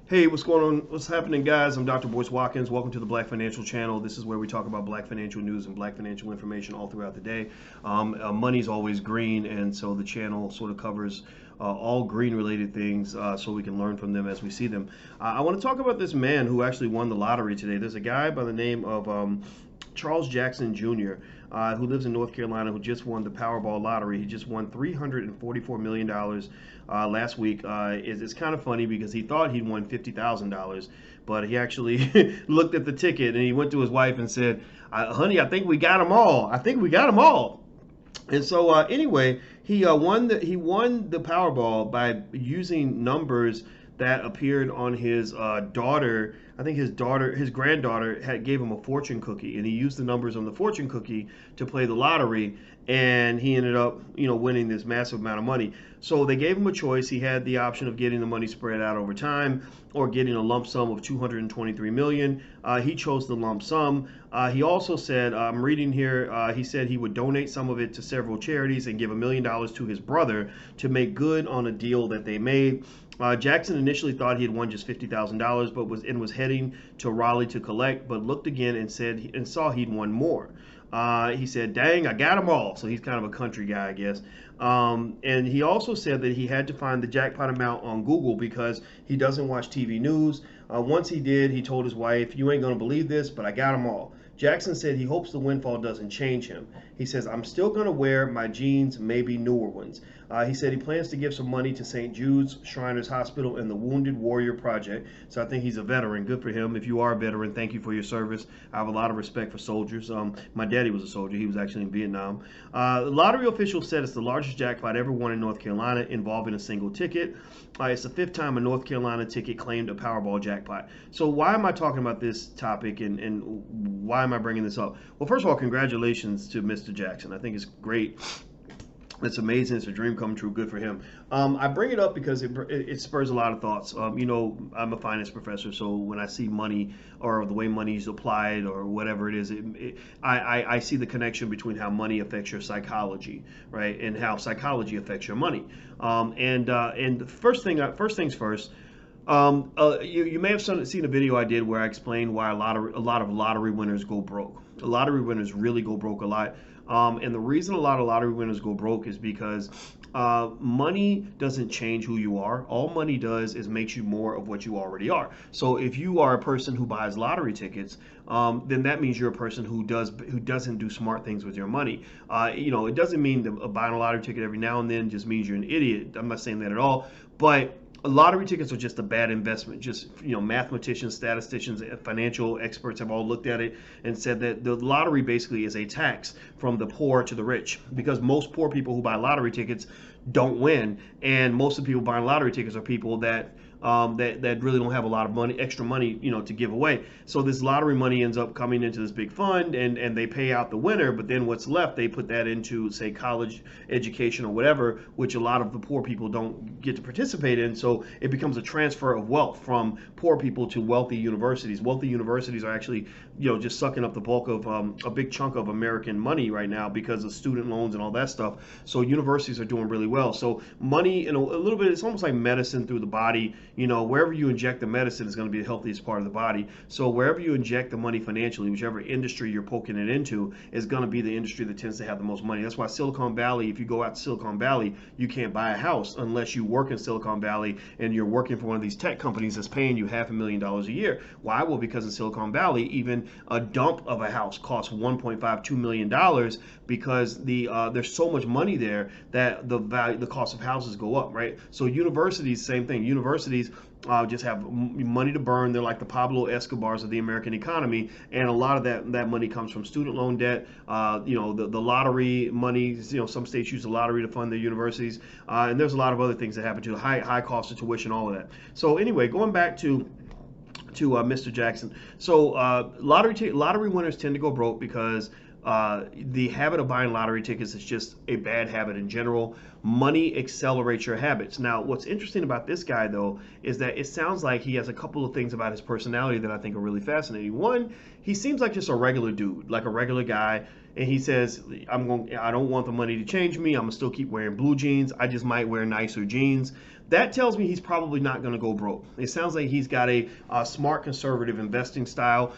Hey, what's going on? What's happening, guys? I'm Dr. Boyce Watkins. Welcome to the Black Financial Channel. This is where we talk about black financial news and black financial information all throughout the day. Money's always green, and so the channel sort of covers all green-related things so we can learn from them as we see them. I want to talk about this man who actually won the lottery today. There's a guy by the name of Charles Jackson Jr., who lives in North Carolina, who just won the Powerball lottery. He just won $344 million last week. It's kind of funny because he thought he'd won $50,000, but he actually looked at the ticket and he went to his wife and said, "Honey, I think we got them all. I think we got them all." And so anyway, he won the Powerball by using numbers that appeared on his daughter. I think his granddaughter gave him a fortune cookie, and he used the numbers on the fortune cookie to play the lottery, and he ended up, winning this massive amount of money. So they gave him a choice. He had the option of getting the money spread out over time or getting a lump sum of $223 million. He chose the lump sum. He also said, I'm reading here, he said he would donate some of it to several charities and give $1 million to his brother to make good on a deal that they made. Jackson initially thought he had won just $50,000, but was heading to Raleigh to collect, but looked again and saw he'd won more. He said, "Dang, I got them all." So he's kind of a country guy, I guess. And he also said that he had to find the jackpot amount on Google because he doesn't watch TV news. Once he did, he told his wife, "You ain't gonna believe this, but I got them all." Jackson said he hopes the windfall doesn't change him. He says, "I'm still going to wear my jeans, maybe newer ones." He said he plans to give some money to St. Jude's, Shriners Hospital, and the Wounded Warrior Project. So I think he's a veteran. Good for him. If you are a veteran, thank you for your service. I have a lot of respect for soldiers. My daddy was a soldier. He was actually in Vietnam. The lottery officials said it's the largest jackpot ever won in North Carolina involving a single ticket. It's the fifth time a North Carolina ticket claimed a Powerball jackpot. So why am I talking about this topic and why am I bringing this up? Well, first of all, congratulations to Mr. Jackson. I think it's great. It's amazing. It's a dream come true. Good for him. I bring it up because it spurs a lot of thoughts. I'm a finance professor, so when I see money or the way money is applied or whatever it is, I see the connection between how money affects your psychology, right, and how psychology affects your money. And first things first. You may have seen a video I did where I explained why a lot of lottery winners go broke. Lottery winners really go broke a lot. And the reason a lot of lottery winners go broke is because money doesn't change who you are. All money does is makes you more of what you already are. So if you are a person who buys lottery tickets, then that means you're a person who doesn't do smart things with your money. It doesn't mean that buying a lottery ticket every now and then just means you're an idiot. I'm not saying that at all. But lottery tickets are just a bad investment. Just, mathematicians, statisticians, financial experts have all looked at it and said that the lottery basically is a tax from the poor to the rich, because most poor people who buy lottery tickets don't win, and most of the people buying lottery tickets are people that really don't have a lot of money, extra money, to give away. So this lottery money ends up coming into this big fund, and they pay out the winner, but then what's left, they put that into, say, college education or whatever, which a lot of the poor people don't get to participate in. So it becomes a transfer of wealth from poor people to wealthy universities. Wealthy universities are actually, just sucking up the bulk of a big chunk of American money right now because of student loans and all that stuff. So universities are doing really well. So money, in a little bit, it's almost like medicine through the body. Wherever you inject the medicine is going to be the healthiest part of the body. So wherever you inject the money financially, whichever industry you're poking it into, is going to be the industry that tends to have the most money. That's why Silicon Valley, if you go out to Silicon Valley, you can't buy a house unless you work in Silicon Valley and you're working for one of these tech companies that's paying you $500,000 a year. Why? Well, because in Silicon Valley, even a dump of a house costs $1.52 million because there's so much money there that the cost of houses go up, right? So universities, same thing. Universities just have money to burn. They're like the Pablo Escobars of the American economy, and a lot of that money comes from student loan debt. The lottery money. Some states use the lottery to fund their universities, and there's a lot of other things that happen too. High cost of tuition, all of that. So anyway, going back to Mr. Jackson. So lottery winners tend to go broke because the habit of buying lottery tickets is just a bad habit in general. money accelerates your habits. Now, what's interesting about this guy, though, is that it sounds like he has a couple of things about his personality that I think are really fascinating. One, he seems like just a regular dude, like a regular guy. And he says, I don't want the money to change me. I'm gonna still keep wearing blue jeans. I just might wear nicer jeans. That tells me he's probably not going to go broke. It sounds like he's got a smart conservative investing style.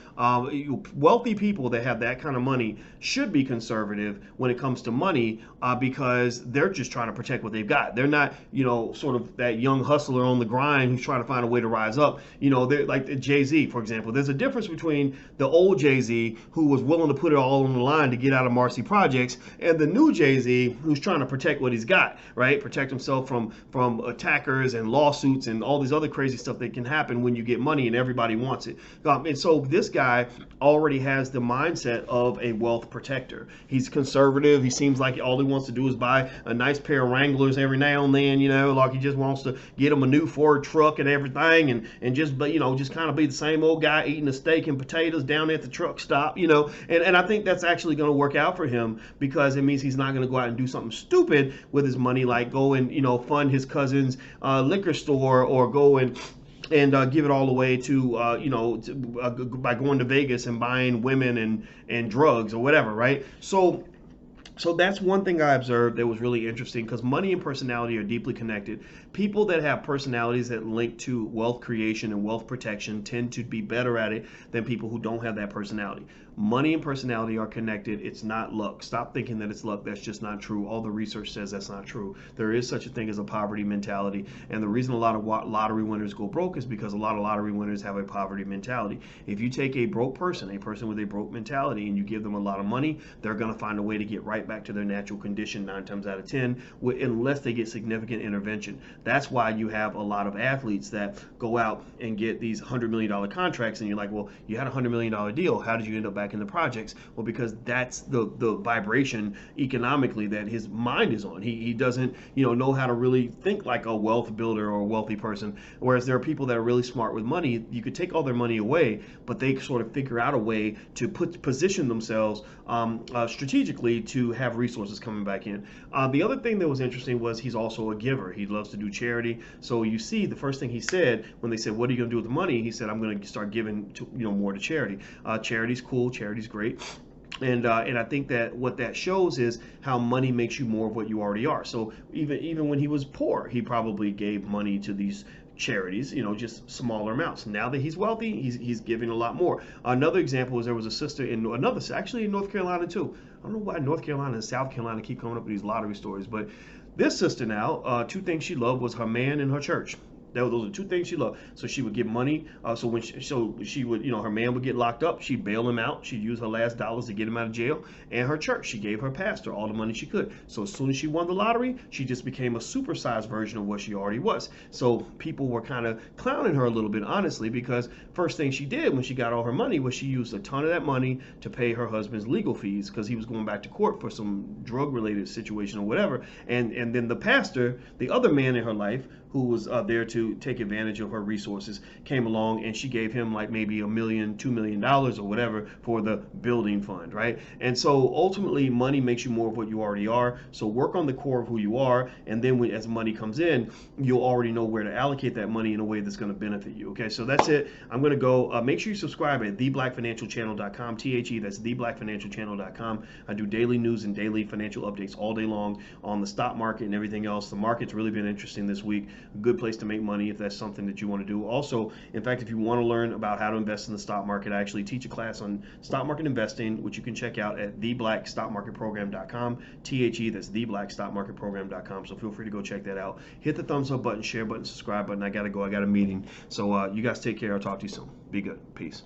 Wealthy people that have that kind of money should be conservative when it comes to money because they're just trying to protect what they've got. They're not, sort of that young hustler on the grind who's trying to find a way to rise up. They're like Jay-Z, for example. There's a difference between the old Jay-Z who was willing to put it all on the line to get out of Marcy Projects and the new Jay-Z who's trying to protect what he's got, right? Protect himself from attack and lawsuits and all these other crazy stuff that can happen when you get money and everybody wants it. And so this guy already has the mindset of a wealth protector. He's conservative. He seems like all he wants to do is buy a nice pair of Wranglers every now and then, like he just wants to get him a new Ford truck and everything and just kind of be the same old guy eating a steak and potatoes down at the truck stop, and I think that's actually going to work out for him because it means he's not going to go out and do something stupid with his money, like go and, fund his cousin's liquor store or go and give it all away to by going to Vegas and buying women and drugs or whatever, right? So that's one thing I observed that was really interesting because money and personality are deeply connected. People that have personalities that link to wealth creation and wealth protection tend to be better at it than people who don't have that personality. Money and personality are connected. It's not luck. Stop thinking that it's luck. That's just not true. All the research says that's not true. There is such a thing as a poverty mentality. And the reason a lot of lottery winners go broke is because a lot of lottery winners have a poverty mentality. If you take a broke person, a person with a broke mentality, and you give them a lot of money, they're going to find a way to get right back to their natural condition 9 times out of 10, unless they get significant intervention. That's why you have a lot of athletes that go out and get these $100 million contracts, and you're like, well, you had a $100 million deal. How did you end up back in the projects? Well, because that's the vibration economically that his mind is on. He doesn't know how to really think like a wealth builder or a wealthy person. Whereas there are people that are really smart with money. You could take all their money away, but they sort of figure out a way to position themselves strategically to have resources coming back in. The other thing that was interesting was he's also a giver. He loves to do charity. So you see, the first thing he said when they said, "What are you going to do with the money?" He said, "I'm going to start giving more to charity." Charity's cool. Charity's great. And I think that what that shows is how money makes you more of what you already are. So even when he was poor, he probably gave money to these charities, just smaller amounts. Now that he's wealthy, he's giving a lot more. Another example is there was a sister actually in North Carolina too. I don't know why North Carolina and South Carolina keep coming up with these lottery stories, but this sister now, 2 things she loved was her man and her church. Those are 2 things she loved. So she would give money. So she would, her man would get locked up. She'd bail him out. She'd use her last dollars to get him out of jail. And her church, she gave her pastor all the money she could. So as soon as she won the lottery, she just became a supersized version of what she already was. So people were kind of clowning her a little bit, honestly, because first thing she did when she got all her money was she used a ton of that money to pay her husband's legal fees because he was going back to court for some drug-related situation or whatever. And then the pastor, the other man in her life, who was there to take advantage of her resources, came along and she gave him like maybe $1 million, $2 million or whatever for the building fund, right? And so ultimately money makes you more of what you already are. So work on the core of who you are, and then as money comes in, you'll already know where to allocate that money in a way that's going to benefit you. Okay, so that's it. I'm going to go. Make sure you subscribe at theblackfinancialchannel.com. That's theblackfinancialchannel.com. I do daily news and daily financial updates all day long on the stock market and everything else. The market's really been interesting this week. A good place to make money if that's something that you want to do. Also, in fact, if you want to learn about how to invest in the stock market, I actually teach a class on stock market investing, which you can check out at theblackstockmarketprogram.com. That's theblackstockmarketprogram.com. So feel free to go check that out. Hit the thumbs up button, share button, subscribe button. I got to go. I got a meeting. So you guys take care. I'll talk to you soon. Be good. Peace.